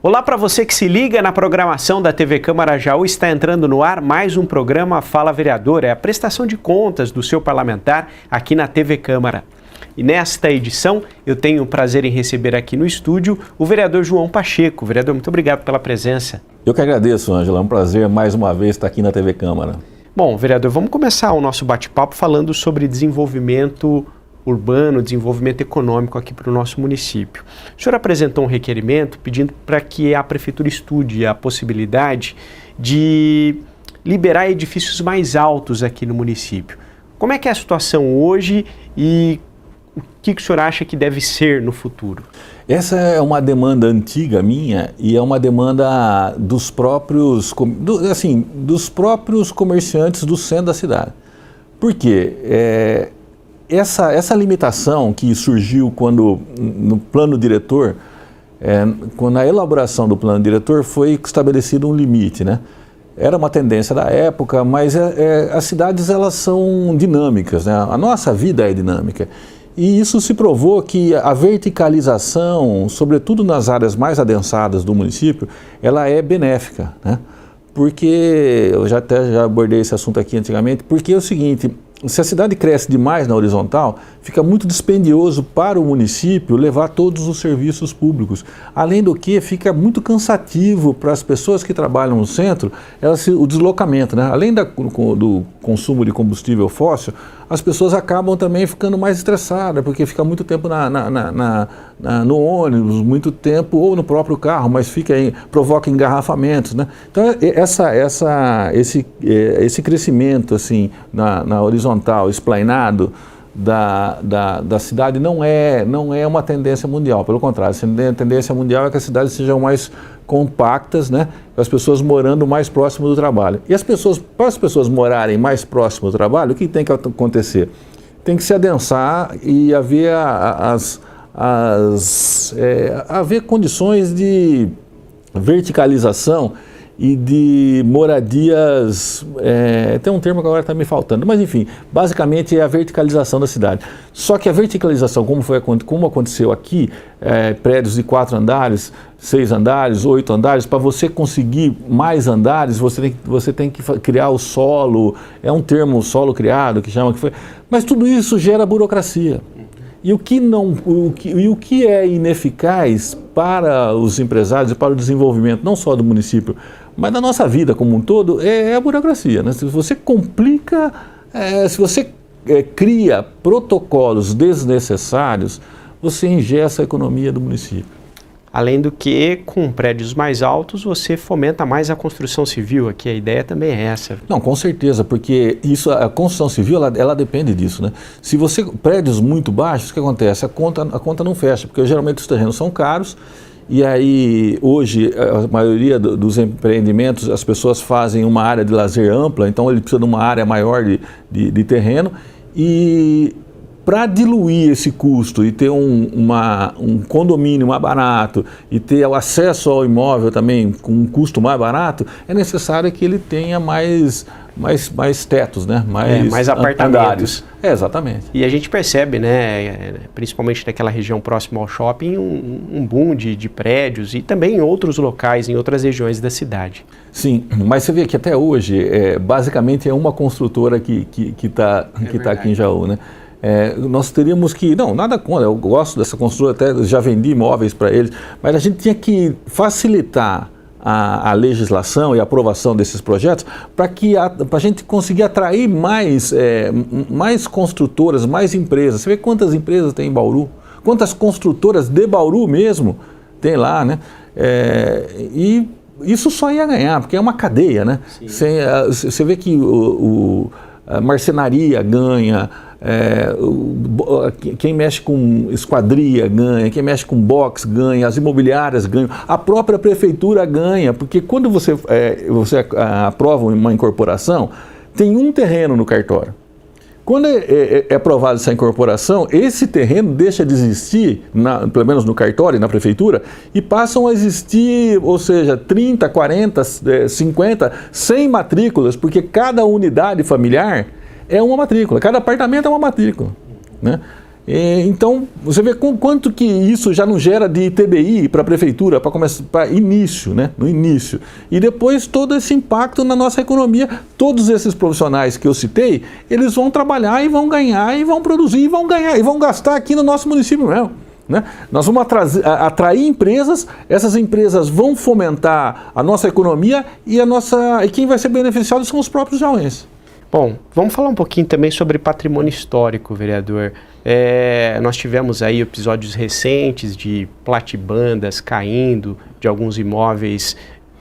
Olá para você que se liga na programação da TV Câmara Jaú, está entrando no ar mais um programa Fala Vereador, é a prestação de contas do seu parlamentar aqui na TV Câmara. E nesta edição eu tenho o prazer em receber aqui no estúdio o vereador João Pacheco. Vereador, muito obrigado pela presença. Eu que agradeço, Ângela, é um prazer mais uma vez estar aqui na TV Câmara. Bom, vereador, vamos começar o nosso bate-papo falando sobre desenvolvimento urbano, desenvolvimento econômico aqui para o nosso município. O senhor apresentou um requerimento pedindo para que a prefeitura estude a possibilidade de liberar edifícios mais altos aqui no município. Como é que é a situação hoje e o que o senhor acha que deve ser no futuro? Essa é uma demanda antiga minha e é uma demanda dos próprios comerciantes do centro da cidade. Por quê? Essa limitação que surgiu quando no plano diretor, quando na elaboração do plano diretor foi estabelecido um limite, né? Era uma tendência da época, mas as cidades elas são dinâmicas, né? A nossa vida é dinâmica. E isso se provou que a verticalização, sobretudo nas áreas mais adensadas do município, ela é benéfica, né? Porque, eu já abordei esse assunto aqui antigamente, porque é o seguinte, se a cidade cresce demais na horizontal, fica muito dispendioso para o município levar todos os serviços públicos. Além do que, fica muito cansativo para as pessoas que trabalham no centro, o deslocamento, né? Além do consumo de combustível fóssil, as pessoas acabam também ficando mais estressadas, porque fica muito tempo no ônibus, muito tempo ou no próprio carro, mas provoca engarrafamentos, né? Então esse crescimento assim, na horizontal, esplainado da cidade não é uma tendência mundial, pelo contrário, a tendência mundial é que as cidades sejam mais compactas, né? As pessoas morando mais próximo do trabalho. E para as pessoas morarem mais próximo do trabalho, o que tem que acontecer? Tem que se adensar e haver haver condições de verticalização e de moradias, tem um termo que agora está me faltando, mas enfim, basicamente é a verticalização da cidade. Só que a verticalização, como aconteceu aqui, prédios de 4 andares, 6 andares, 8 andares, para você conseguir mais andares, você tem que criar o solo, é um termo, solo criado, mas tudo isso gera burocracia. E o que é ineficaz para os empresários e para o desenvolvimento, não só do município, mas da nossa vida como um todo, é a burocracia, né? Se você complica, se você cria protocolos desnecessários, você engessa a economia do município. Além do que, com prédios mais altos, você fomenta mais a construção civil, aqui a ideia também é essa. Não, com certeza, porque a construção civil, ela depende disso, né? Se prédios muito baixos, o que acontece? A conta não fecha, porque geralmente os terrenos são caros, e aí hoje a maioria dos empreendimentos, as pessoas fazem uma área de lazer ampla, então ele precisa de uma área maior de terreno, e para diluir esse custo e ter um condomínio mais barato e ter o acesso ao imóvel também com um custo mais barato, é necessário que ele tenha mais tetos, né? Mais apartamentos. Exatamente. E a gente percebe, né, principalmente naquela região próxima ao shopping, um boom de prédios e também em outros locais, em outras regiões da cidade. Sim, mas você vê que até hoje, basicamente é uma construtora que está aqui em Jaú, né? Nós teríamos que, não, nada contra, eu gosto dessa construtora, até já vendi imóveis para eles, mas a gente tinha que facilitar a legislação e a aprovação desses projetos para a gente conseguir atrair mais construtoras, mais empresas. Você vê quantas empresas tem em Bauru, quantas construtoras de Bauru mesmo tem lá, né? E isso só ia ganhar, porque é uma cadeia, né? Você vê que a marcenaria ganha, quem mexe com esquadria ganha, quem mexe com box ganha, as imobiliárias ganham, a própria prefeitura ganha, porque quando você aprova uma incorporação, tem um terreno no cartório. Quando é aprovada essa incorporação, esse terreno deixa de existir, pelo menos no cartório e na prefeitura, e passam a existir, ou seja, 30, 40, 50, 100 matrículas, porque cada unidade familiar é uma matrícula, cada apartamento é uma matrícula, né? Então, você vê quanto que isso já não gera de ITBI para a prefeitura, para começar, para início, né? No início. E depois todo esse impacto na nossa economia. Todos esses profissionais que eu citei, eles vão trabalhar e vão ganhar, e vão produzir, e vão ganhar, e vão gastar aqui no nosso município mesmo. Né? Nós vamos atrair empresas, essas empresas vão fomentar a nossa economia e quem vai ser beneficiado são os próprios jauenses. Bom, vamos falar um pouquinho também sobre patrimônio histórico, vereador. Nós tivemos aí episódios recentes de platibandas caindo de alguns imóveis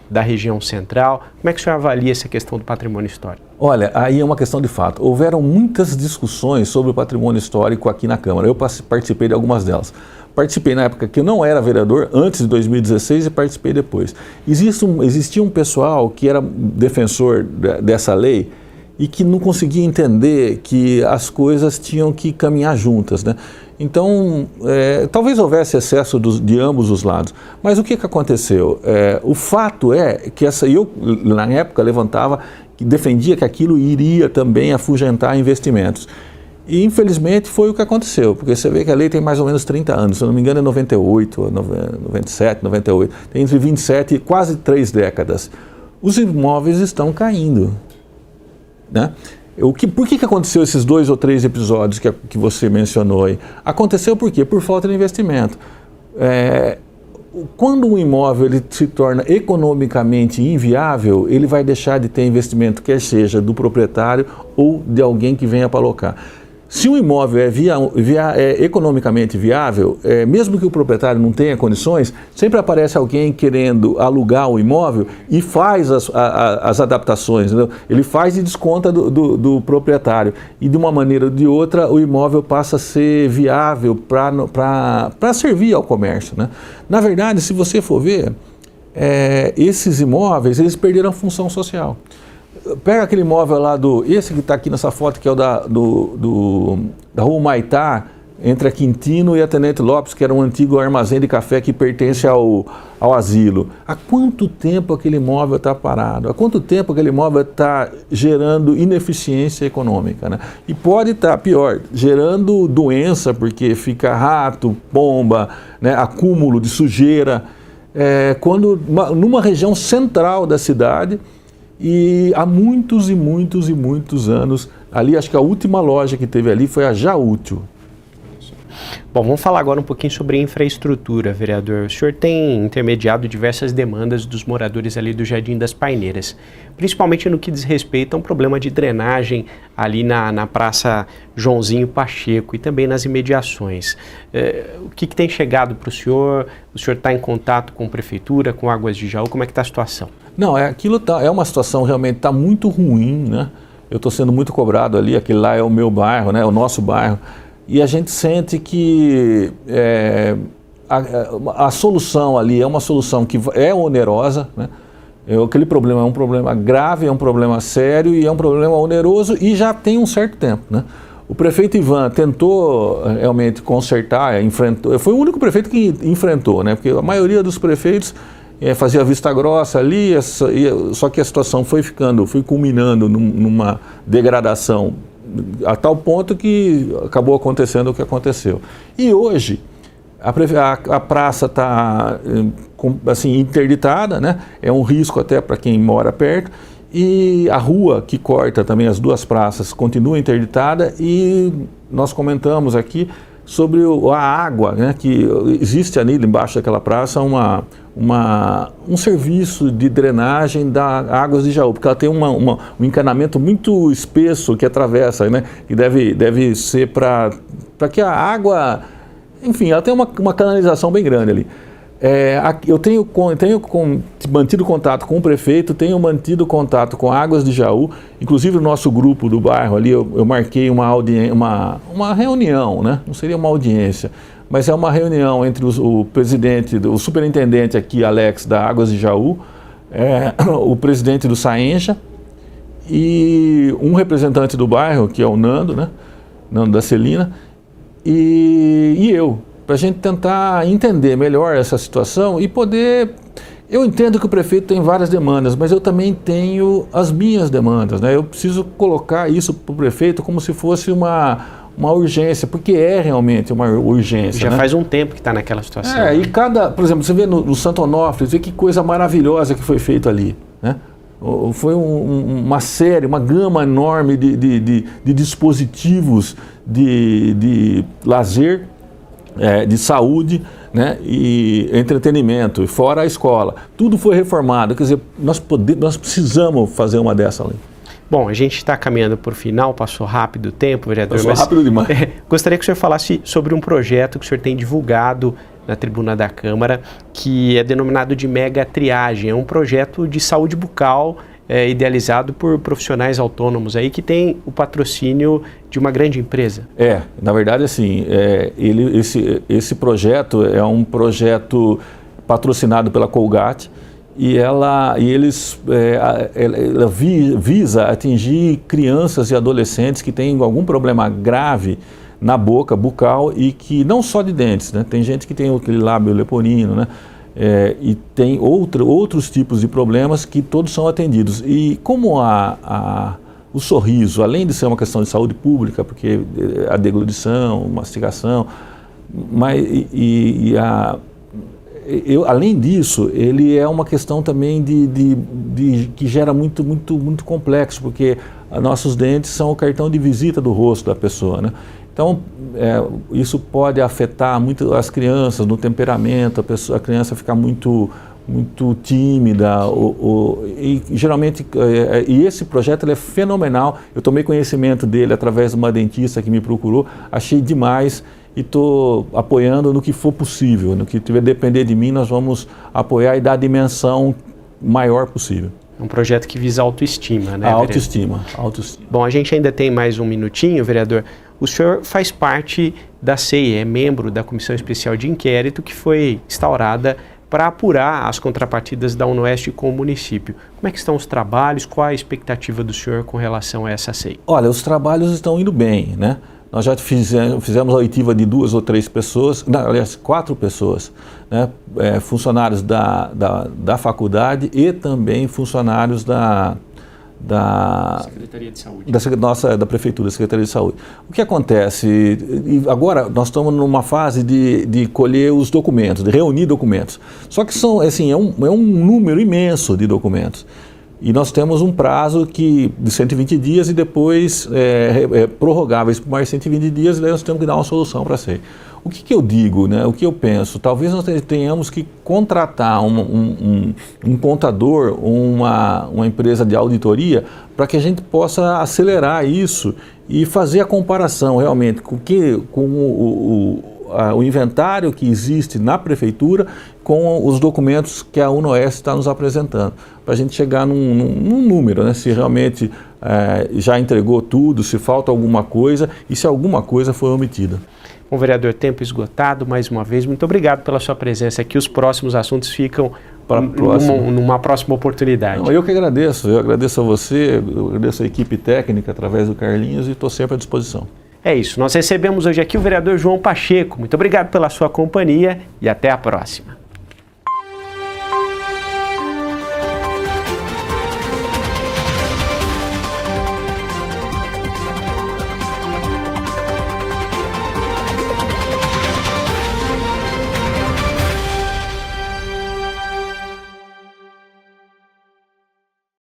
da região central. Como é que o senhor avalia essa questão do patrimônio histórico? Olha, aí é uma questão de fato. Houveram muitas discussões sobre o patrimônio histórico aqui na Câmara. Eu participei de algumas delas. Participei na época que eu não era vereador, antes de 2016, e participei depois. Existia um pessoal que era defensor dessa lei e que não conseguia entender que as coisas tinham que caminhar juntas, né? Então, talvez houvesse excesso de ambos os lados. Mas o que aconteceu? O fato é que eu, na época, defendia que aquilo iria também afugentar investimentos. E, infelizmente, foi o que aconteceu, porque você vê que a lei tem mais ou menos 30 anos, se eu não me engano é 98, 97, 98, tem entre 27 e quase 3 décadas. Os imóveis estão caindo, né? Por que aconteceu esses 2 ou 3 episódios que você mencionou aí? Aconteceu por quê? Por falta de investimento. Quando um imóvel ele se torna economicamente inviável, ele vai deixar de ter investimento, quer seja do proprietário ou de alguém que venha para alocar. Se um imóvel é economicamente viável, mesmo que o proprietário não tenha condições, sempre aparece alguém querendo alugar o imóvel e faz as adaptações, entendeu? Ele faz e desconta do proprietário. E de uma maneira ou de outra, o imóvel passa a ser viável para servir ao comércio, né? Na verdade, se você for ver, esses imóveis, eles perderam a função social. Pega aquele imóvel lá esse que está aqui nessa foto, que é o da Rua Humaitá, entre a Quintino e a Tenente Lopes, que era um antigo armazém de café que pertence ao asilo. Há quanto tempo aquele imóvel está parado? Há quanto tempo aquele imóvel está gerando ineficiência econômica, né? E pode estar, pior, gerando doença, porque fica rato, pomba, né, acúmulo de sujeira, numa região central da cidade. E há muitos e muitos e muitos anos, ali acho que a última loja que teve ali foi a Jaútil. Bom, vamos falar agora um pouquinho sobre infraestrutura, vereador. O senhor tem intermediado diversas demandas dos moradores ali do Jardim das Paineiras, principalmente no que diz respeito a um problema de drenagem ali na Praça Joãozinho Pacheco e também nas imediações. O que tem chegado para o senhor? O senhor está em contato com a Prefeitura, com Águas de Jaú? Como é que está a situação? Não, é uma situação realmente está muito ruim, né? Eu estou sendo muito cobrado ali, aquele lá é o meu bairro, né? O nosso bairro. E a gente sente que a solução ali é uma solução que é onerosa, né? Aquele problema é um problema grave, é um problema sério e é um problema oneroso e já tem um certo tempo, né? O prefeito Ivan tentou realmente consertar, enfrentou, foi o único prefeito que enfrentou, né? Porque a maioria dos prefeitos fazia vista grossa ali, só que a situação foi culminando numa degradação a tal ponto que acabou acontecendo o que aconteceu. E hoje a praça está assim, interditada, né? É um risco até para quem mora perto, e a rua que corta também as duas praças continua interditada, e nós comentamos aqui sobre a água, né? Que existe ali embaixo daquela praça um serviço de drenagem da Águas de Jaú, porque ela tem um encanamento muito espesso que atravessa, né? Que deve ser para que a água, enfim, ela tem uma canalização bem grande ali. Eu tenho mantido contato com o prefeito, tenho mantido contato com Águas de Jaú, inclusive o nosso grupo do bairro ali, eu marquei uma reunião, né? Não seria uma audiência, mas é uma reunião entre o presidente, o superintendente aqui, Alex, da Águas de Jaú, o presidente do Saenja e um representante do bairro, que é o Nando, né? Nando da Celina, e eu, para a gente tentar entender melhor essa situação e poder... Eu entendo que o prefeito tem várias demandas, mas eu também tenho as minhas demandas, né? Eu preciso colocar isso para o prefeito como se fosse uma uma urgência, porque é realmente uma urgência. Já né? faz um tempo que está naquela situação. E por exemplo, você vê no Santo Onofre, você vê que coisa maravilhosa que foi feito ali, né? Foi uma série, uma gama enorme de dispositivos de lazer, de saúde, né, e entretenimento, fora a escola. Tudo foi reformado, quer dizer, nós precisamos fazer uma dessa ali. Bom, a gente está caminhando por final, passou rápido o tempo, vereador. Passou rápido demais. Gostaria que o senhor falasse sobre um projeto que o senhor tem divulgado na tribuna da Câmara, que é denominado de Mega Triagem. É um projeto de saúde bucal idealizado por profissionais autônomos aí, que tem o patrocínio de uma grande empresa. Na verdade, assim, esse projeto é um projeto patrocinado pela Colgate, e ela visa atingir crianças e adolescentes que têm algum problema grave na boca, bucal, e que não só de dentes, né? Tem gente que tem aquele lábio leporino, né? E tem outros tipos de problemas que todos são atendidos. E como o sorriso, além de ser uma questão de saúde pública, porque a deglutição, mastigação, além disso, ele é uma questão também que gera muito complexo, porque nossos dentes são o cartão de visita do rosto da pessoa, né? Então, isso pode afetar muito as crianças no temperamento, a criança ficar muito tímida, e geralmente, esse projeto ele é fenomenal. Eu tomei conhecimento dele através de uma dentista que me procurou, achei demais e estou apoiando no que for possível, no que tiver depender de mim, nós vamos apoiar e dar a dimensão maior possível. É um projeto que visa autoestima, né? A autoestima. Bom, a gente ainda tem mais um minutinho, vereador. O senhor faz parte da CEI, é membro da Comissão Especial de Inquérito que foi instaurada para apurar as contrapartidas da UNOeste com o município. Como é que estão os trabalhos? Qual a expectativa do senhor com relação a essa CEI? Olha, os trabalhos estão indo bem, né? Nós já fizemos a oitiva de 2 ou 3 pessoas, aliás, 4 pessoas, né? Funcionários da faculdade e também funcionários da Secretaria de Saúde. Da Prefeitura, da Secretaria de Saúde. O que acontece? Agora nós estamos numa fase de colher os documentos, de reunir documentos. Só que é um número imenso de documentos. E nós temos um prazo de 120 dias e depois prorrogáveis por mais 120 dias, e daí nós temos que dar uma solução para ser. O que eu digo, né? O que eu penso? Talvez nós tenhamos que contratar um contador, uma empresa de auditoria, para que a gente possa acelerar isso e fazer a comparação realmente com o inventário que existe na prefeitura com os documentos que a UNOeste está nos apresentando, para a gente chegar num número, né? Se realmente já entregou tudo, se falta alguma coisa e se alguma coisa foi omitida. Bom, vereador, tempo esgotado, mais uma vez, muito obrigado pela sua presença aqui. Os próximos assuntos ficam numa próxima oportunidade. Não, eu que agradeço, eu agradeço a você, eu agradeço a equipe técnica através do Carlinhos e estou sempre à disposição. É isso, nós recebemos hoje aqui o vereador João Pacheco. Muito obrigado pela sua companhia e até a próxima.